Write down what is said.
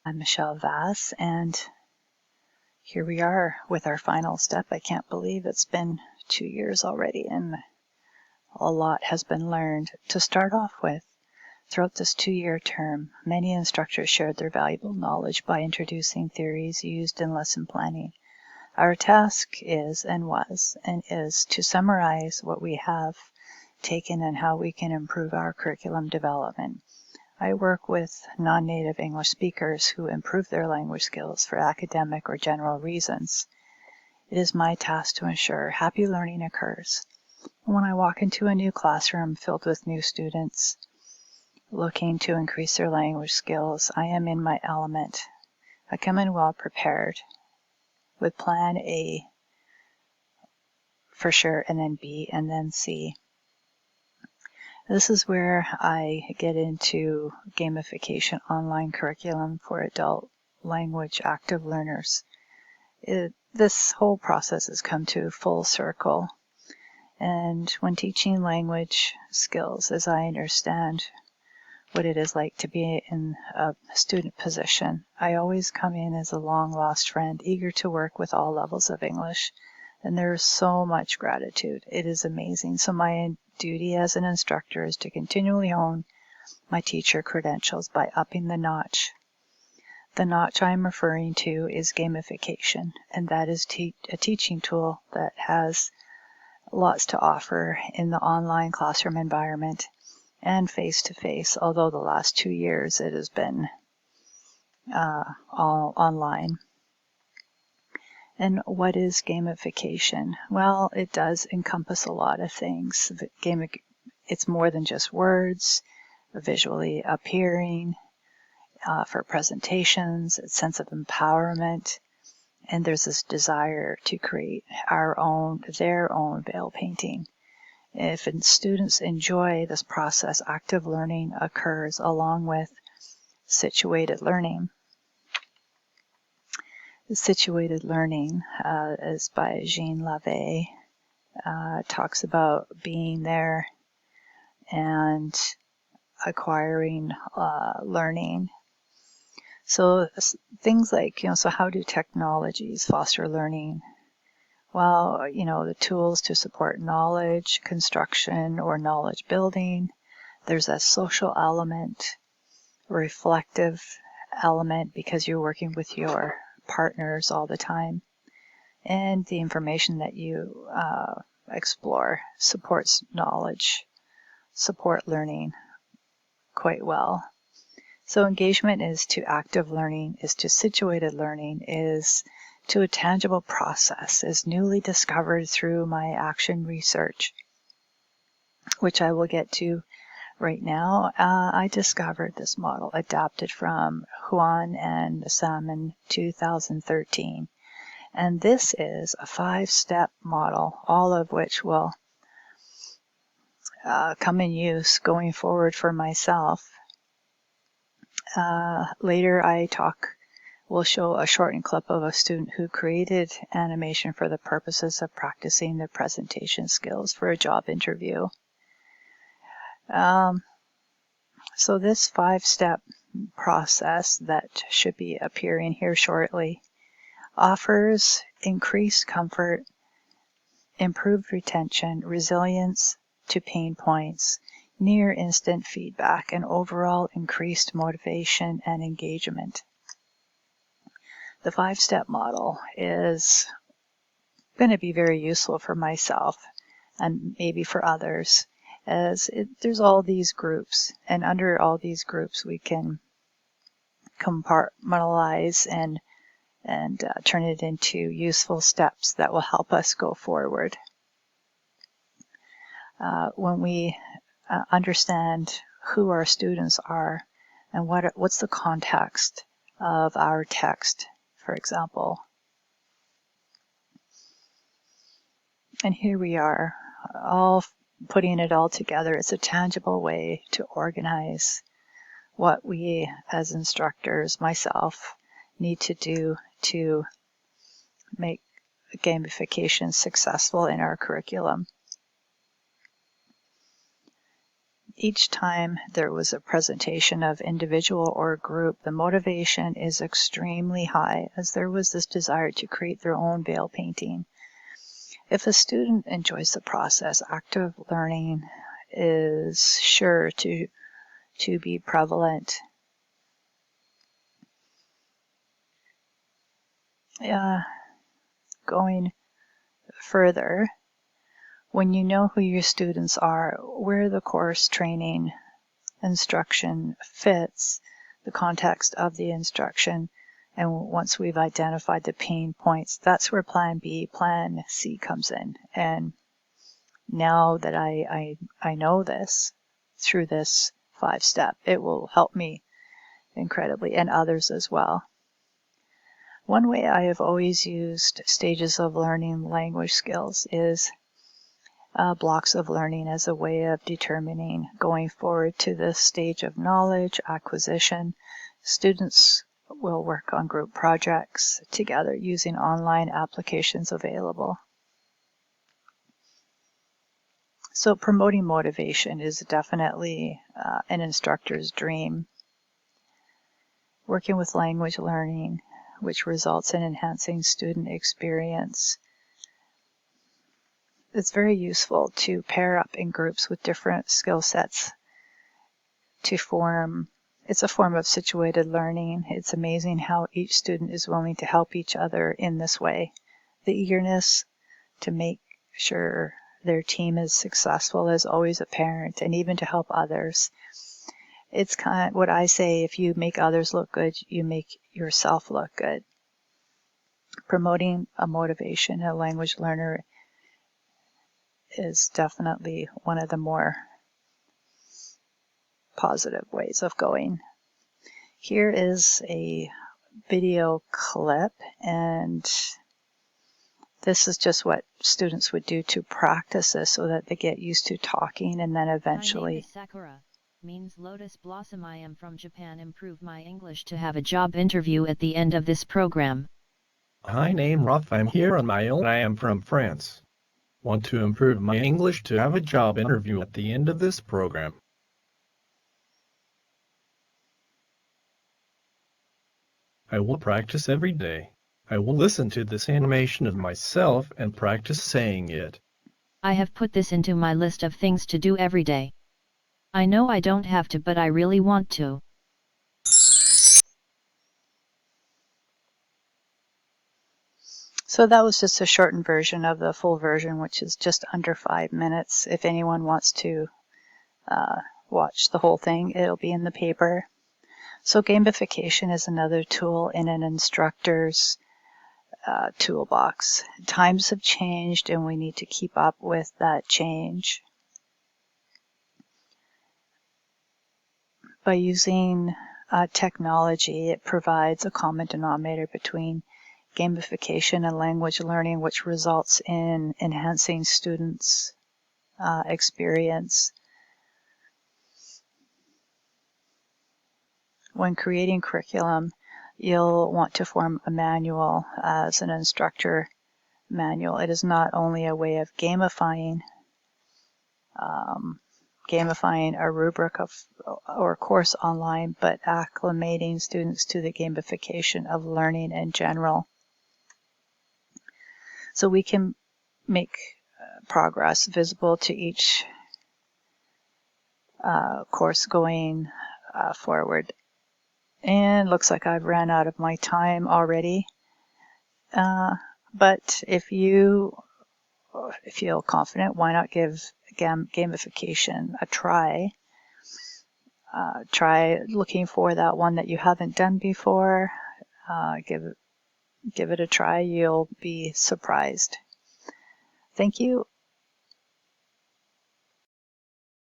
I'm Michelle Vass, and here we are with our final step. I can't believe it's been 2 years already, and a lot has been learned. To start off with, throughout this 2-year term, many instructors shared their valuable knowledge by introducing theories used in lesson planning. Our task is to summarize what we have taken and how we can improve our curriculum development. I work with non-native English speakers who improve their language skills for academic or general reasons. It is my task to ensure happy learning occurs. When I walk into a new classroom filled with new students looking to increase their language skills, I am in my element. I come in well prepared with plan A for sure, and then B, and then C. This is where I get into gamification online curriculum for adult language active learners. This whole process has come to full circle. And when teaching language skills, as I understand what it is like to be in a student position, I always come in as a long-lost friend, eager to work with all levels of English. And there's so much gratitude. It is amazing. So my duty as an instructor is to continually hone my teacher credentials by upping the notch. The notch I'm referring to is gamification, and that is a teaching tool that has lots to offer in the online classroom environment and face-to-face, although the last 2 years it has been all online. And what is gamification? Well, it does encompass a lot of things. It's more than just words, visually appearing for presentations, a sense of empowerment, and there's this desire to create their own veil painting. If students enjoy this process, active learning occurs along with situated learning. Situated learning is by Jean Lavey. Talks about being there and acquiring learning. So things like, so how do technologies foster learning? Well, the tools to support knowledge construction or knowledge building. There's a social element, reflective element, because you're working with your partners all the time, and the information that you explore supports knowledge, support learning quite well. So engagement is to active learning, is to situated learning, is to a tangible process, is newly discovered through my action research, which I will get to right now. I discovered this model adapted from Huan and Sam in 2013. And this is a 5-step model, all of which will come in use going forward for myself. Later we'll show a shortened clip of a student who created animation for the purposes of practicing their presentation skills for a job interview. So this 5-step process that should be appearing here shortly offers increased comfort, improved retention, resilience to pain points, near instant feedback, and overall increased motivation and engagement. The 5-step model is going to be very useful for myself and maybe for others, as there's all these groups, and under all these groups we can compartmentalize and turn it into useful steps that will help us go forward. When we understand who our students are and what's the context of our text, for example. And here we are, all putting it all together. It's a tangible way to organize what we as instructors, myself, need to do to make gamification successful in our curriculum. each time there was a presentation of individual or group, the motivation is extremely high, as there was this desire to create their own veil painting. If a student enjoys the process, active learning is sure to be prevalent. Going further, when you know who your students are, where the course training instruction fits the context of the instruction, and once we've identified the pain points, that's where Plan B, Plan C comes in. And now that I know this through this 5-step, it will help me incredibly, and others as well. One way I have always used stages of learning language skills is blocks of learning as a way of determining going forward to this stage of knowledge acquisition. Students will work on group projects together using online applications available. So promoting motivation is definitely an instructor's dream. Working with language learning, which results in enhancing student experience. It's very useful to pair up in groups with different skill sets to form. It's a form of situated learning. It's amazing how each student is willing to help each other in this way. The eagerness to make sure their team is successful is always apparent, and even to help others. It's kind of what I say, if you make others look good, you make yourself look good. Promoting a motivation in a language learner is definitely one of the more positive ways of going. Here is a video clip, and this is just what students would do to practice this so that they get used to talking, and then eventually. My name is Sakura, means lotus blossom. I am from Japan. Improve my English to have a job interview at the end of this program. Hi, name Rolf. I'm here on my own. I am from France. Want to improve my English to have a job interview at the end of this program. I will practice every day. I will listen to this animation of myself and practice saying it. I have put this into my list of things to do every day. I know I don't have to, but I really want to. So that was just a shortened version of the full version, which is just under 5 minutes. If anyone wants to watch the whole thing, it'll be in the paper. So gamification is another tool in an instructor's toolbox. Times have changed, and we need to keep up with that change. By using technology, it provides a common denominator between gamification and language learning, which results in enhancing students' experience. When creating curriculum, you'll want to form a manual as an instructor manual. It is not only a way of gamifying a rubric or course online, but acclimating students to the gamification of learning in general. So we can make progress visible to each course going forward. And looks like I've ran out of my time already. But if you feel confident, why not give gamification a try? Try looking for that one that you haven't done before. Give it a try. You'll be surprised. Thank you,